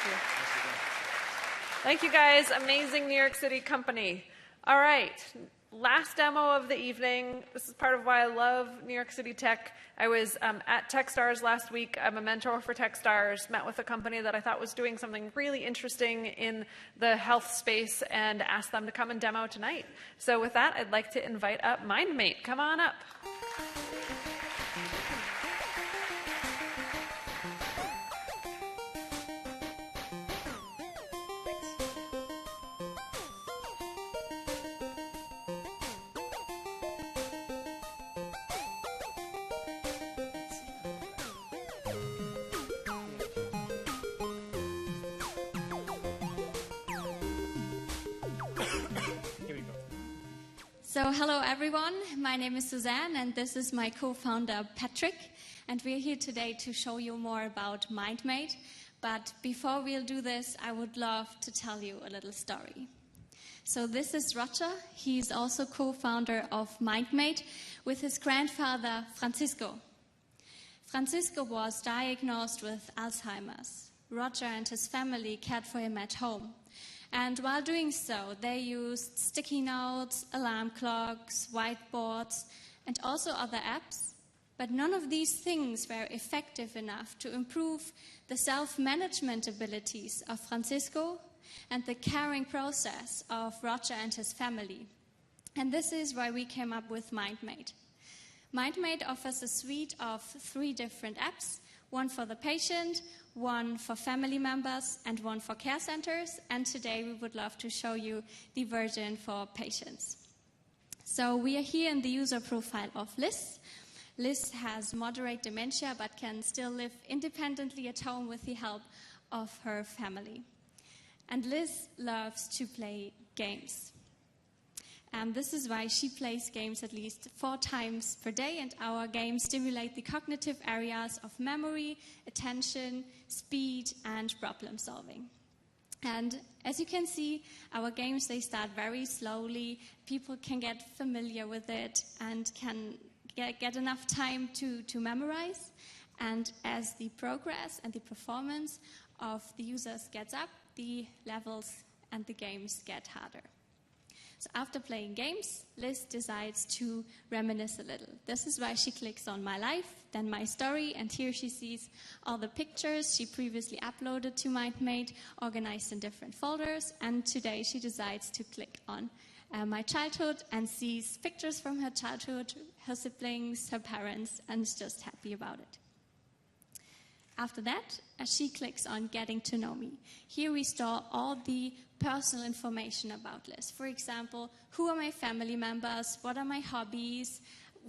you. Thank you, guys. Amazing New York City company. All right. Last demo of the evening. This is part of why I love New York City tech. I was at Techstars last week. I'm a mentor for Techstars, met with a company that I thought was doing something really interesting in the health space and asked them to come and demo tonight. So with that, I'd like to invite up MindMate. Come on up. So hello everyone, my name is Suzanne and this is my co-founder Patrick, and we're here today to show you more about MindMate. But before we'll do this, I would love to tell you a little story. So this is Roger. He's also co-founder of MindMate with his grandfather Francisco. Francisco was diagnosed with Alzheimer's. Roger and his family cared for him at home. And while doing so, they used sticky notes, alarm clocks, whiteboards, and also other apps. But none of these things were effective enough to improve the self-management abilities of Francisco and the caring process of Roger and his family. And this is why we came up with MindMate. MindMate offers a suite of 3 different apps, one for the patient, one for family members, and one for care centers. And today we would love to show you the version for patients. So we are here in the user profile of Liz. Liz has moderate dementia, but can still live independently at home with the help of her family. And Liz loves to play games. This is why she plays games at least 4 times per day, and our games stimulate the cognitive areas of memory, attention, speed, and problem solving. And as you can see, our games, they start very slowly. People can get familiar with it and can get enough time to memorize. And as the progress and the performance of the users gets up, the levels and the games get harder. So after playing games, Liz decides to reminisce a little. This is why she clicks on My Life, then My Story, and here she sees all the pictures she previously uploaded to MindMate, organized in different folders, and today she decides to click on My Childhood and sees pictures from her childhood, her siblings, her parents, and is just happy about it. After that, she clicks on Getting to Know Me. Here we store all the personal information about Liz. For example, who are my family members? What are my hobbies?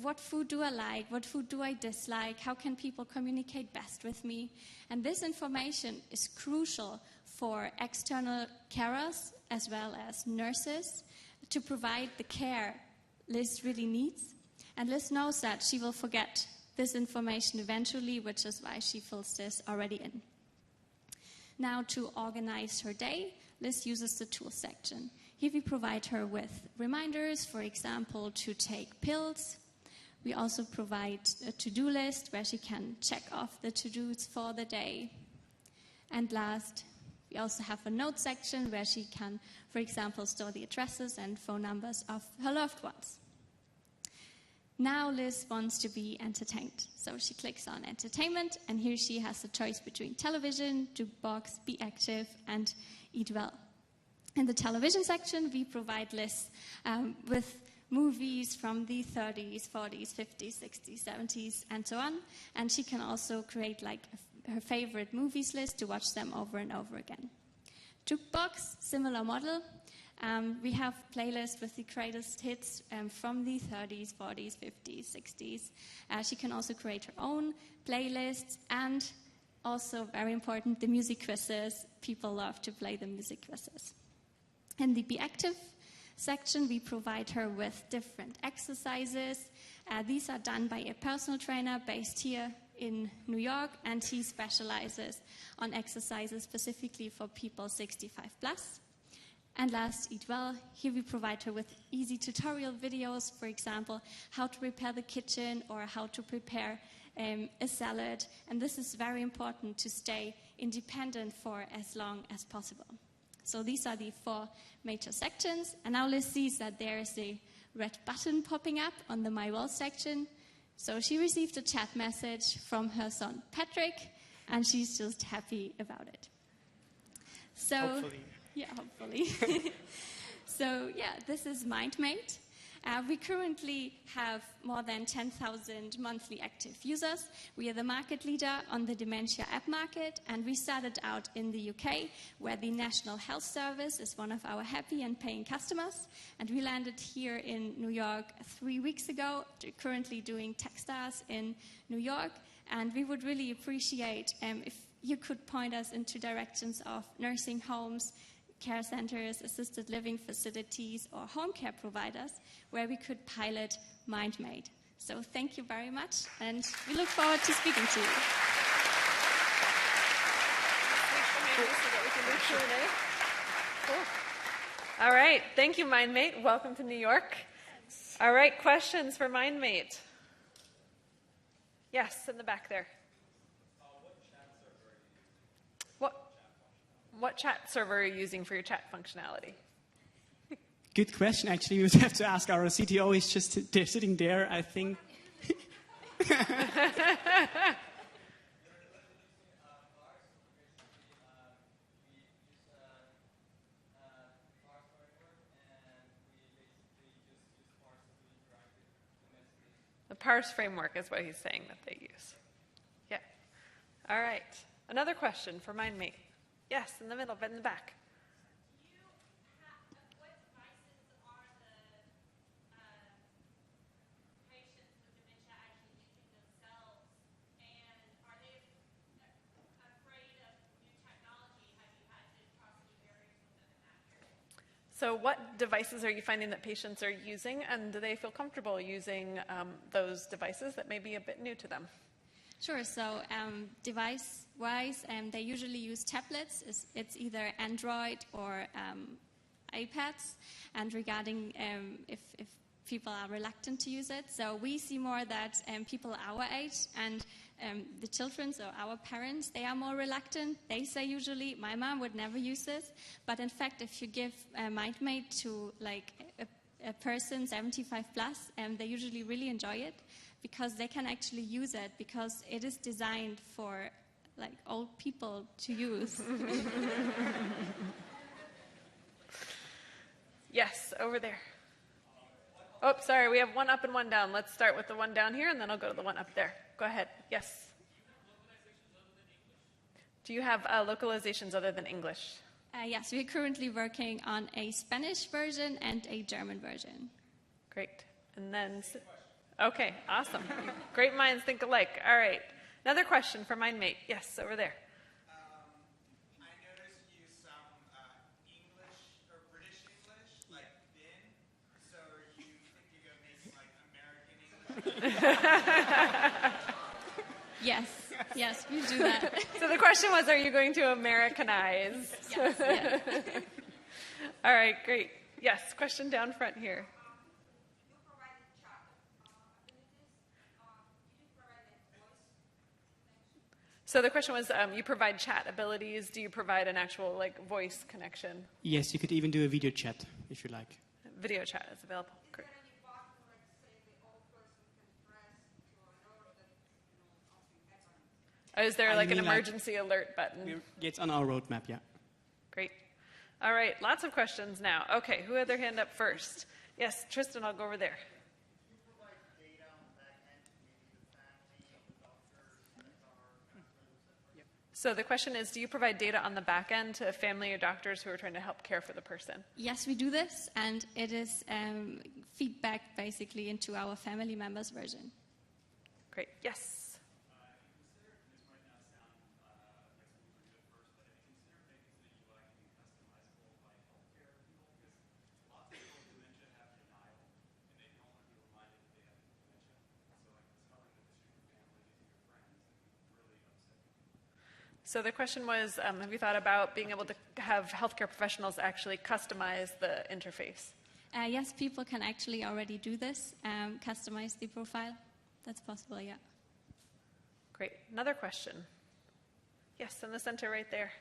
What food do I like? What food do I dislike? How can people communicate best with me? And this information is crucial for external carers as well as nurses to provide the care Liz really needs. And Liz knows that she will forget this information eventually, which is why she fills this already in. Now, to organize her day, Liz uses the tools section. Here we provide her with reminders, for example, to take pills. We also provide a to-do list where she can check off the to-dos for the day. And last, we also have a note section where she can, for example, store the addresses and phone numbers of her loved ones. Now Liz wants to be entertained, so she clicks on Entertainment, and here she has the choice between television, jukebox, Be Active, and Eat Well. In the television section, we provide Liz with movies from the 30s, 40s, 50s, 60s, 70s, and so on, and she can also create like her favorite movies list to watch them over and over again. Jukebox, similar model. We have playlists with the greatest hits from the 30s, 40s, 50s, 60s. She can also create her own playlists, and also, very important, the music quizzes. People love to play the music quizzes. In the Be Active section, we provide her with different exercises. These are done by a personal trainer based here in New York, and he specializes on exercises specifically for people 65 plus. And last, Eat Well. Here we provide her with easy tutorial videos, for example, how to prepare the kitchen or how to prepare a salad, and this is very important to stay independent for as long as possible. So these are the 4 major sections, and now Liz sees that there is a red button popping up on the My World section. So she received a chat message from her son Patrick, and she's just happy about it. So, Hopefully. Yeah, hopefully. So yeah, this is MindMate. We currently have more than 10,000 monthly active users. We are the market leader on the Dementia app market, and we started out in the UK, where the National Health Service is one of our happy and paying customers. And we landed here in New York 3 weeks ago, currently doing Techstars in New York. And we would really appreciate if you could point us into directions of nursing homes, care centers, assisted living facilities, or home care providers where we could pilot MindMate. So thank you very much, and we look forward to speaking to you. Cool. All right, thank you, MindMate. Welcome to New York. All right, questions for MindMate? Yes, in the back there. What chat server are you using for your chat functionality? Good question, actually. We would have to ask our CTO. He's just sitting there, I think. The parse framework is what he's saying that they use. Yeah. All right. Another question for MindMate. Yes, in the middle, but in the back. What devices are the patients with dementia actually using themselves? And are they afraid of new technology? Have you had to cross any barriers with them in that area? So what devices are you finding that patients are using, and do they feel comfortable using those devices that may be a bit new to them? Sure. So device-wise, they usually use tablets. It's either Android or iPads. And regarding if people are reluctant to use it, so we see more that people our age and the children, so our parents, they are more reluctant. They say usually, my mom would never use this. But in fact, if you give MindMate to like a person 75 plus, they usually really enjoy it, because they can actually use it, because it is designed for like old people to use. Yes, over there. Oh, sorry, we have one up and one down. Let's start with the one down here, and then I'll go to the one up there. Go ahead. Yes. Do you have localizations other than English? Yes, we're currently working on a Spanish version and a German version. Great. And then, okay, awesome. Great minds think alike. All right. Another question for MindMate. Yes, over there. I noticed you use some English or British English, like bin. So are you thinking of making like American English? Yes, we do that. So the question was, are you going to Americanize? Yes, yes. All right, great. Yes, question down front here. You provided chat abilities. Do you provide voice connection? So the question was, you provide chat abilities. Do you provide an actual voice connection? Yes, you could even do a video chat if you like. Video chat is available. Great. Is there any button, like say the old person can press to alert that something happened? Is there I an mean, emergency alert button? It's on our roadmap, yeah. Great. All right, lots of questions now. Okay, who had their hand up first? Yes, Tristan, I'll go over there. Do you provide data on the back end to maybe the family of the doctors that are customers? So the question is, do you provide data on the back end to family or doctors who are trying to help care for the person? Yes, we do this, and it is feedback basically into our family members version. Great. Yes. So the question was, have you thought about being able to have healthcare professionals actually customize the interface? Yes, people can actually already do this, customize the profile. That's possible, yeah. Great. Another question. Yes, in the center right there.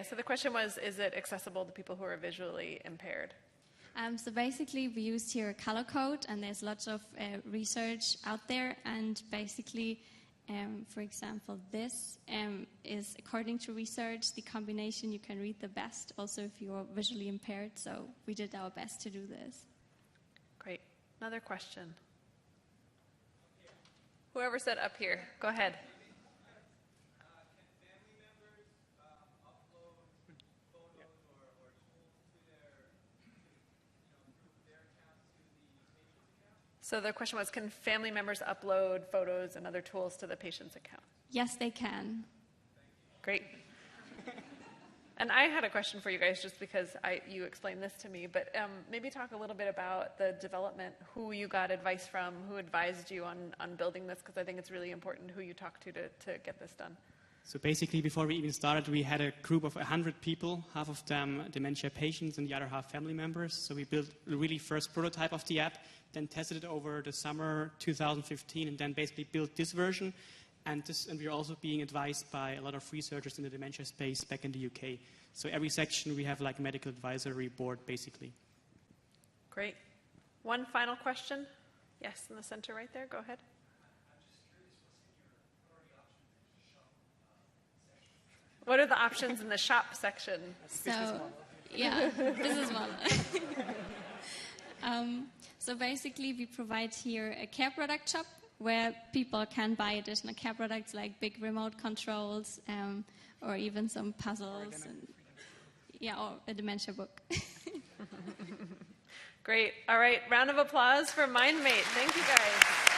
So the question was, is it accessible to people who are visually impaired? So basically, we used here a color code, and there's lots of research out there. And basically, for example, this is, according to research, the combination you can read the best, also if you're visually impaired. So we did our best to do this. Great. Another question. Whoever said up here, go ahead. So the question was, can family members upload photos and other tools to the patient's account? Yes, they can. Great. And I had a question for you guys just because you explained this to me, but maybe talk a little bit about the development, who you got advice from, who advised you on building this, because I think it's really important who you talk to get this done. So basically, before we even started, we had a group of 100 people, half of them dementia patients and the other half family members. So we built the really first prototype of the app, then tested it over the summer 2015, and then basically built this version. And we're also being advised by a lot of researchers in the dementia space back in the UK. So every section we have like a medical advisory board, basically. Great. One final question. Yes, in the center right there. Go ahead. What are the options in the shop section? So, yeah, business model. So basically, we provide here a care product shop where people can buy additional care products like big remote controls or even some puzzles. Or a dementia book. Great. All right. Round of applause for MindMate. Thank you, guys.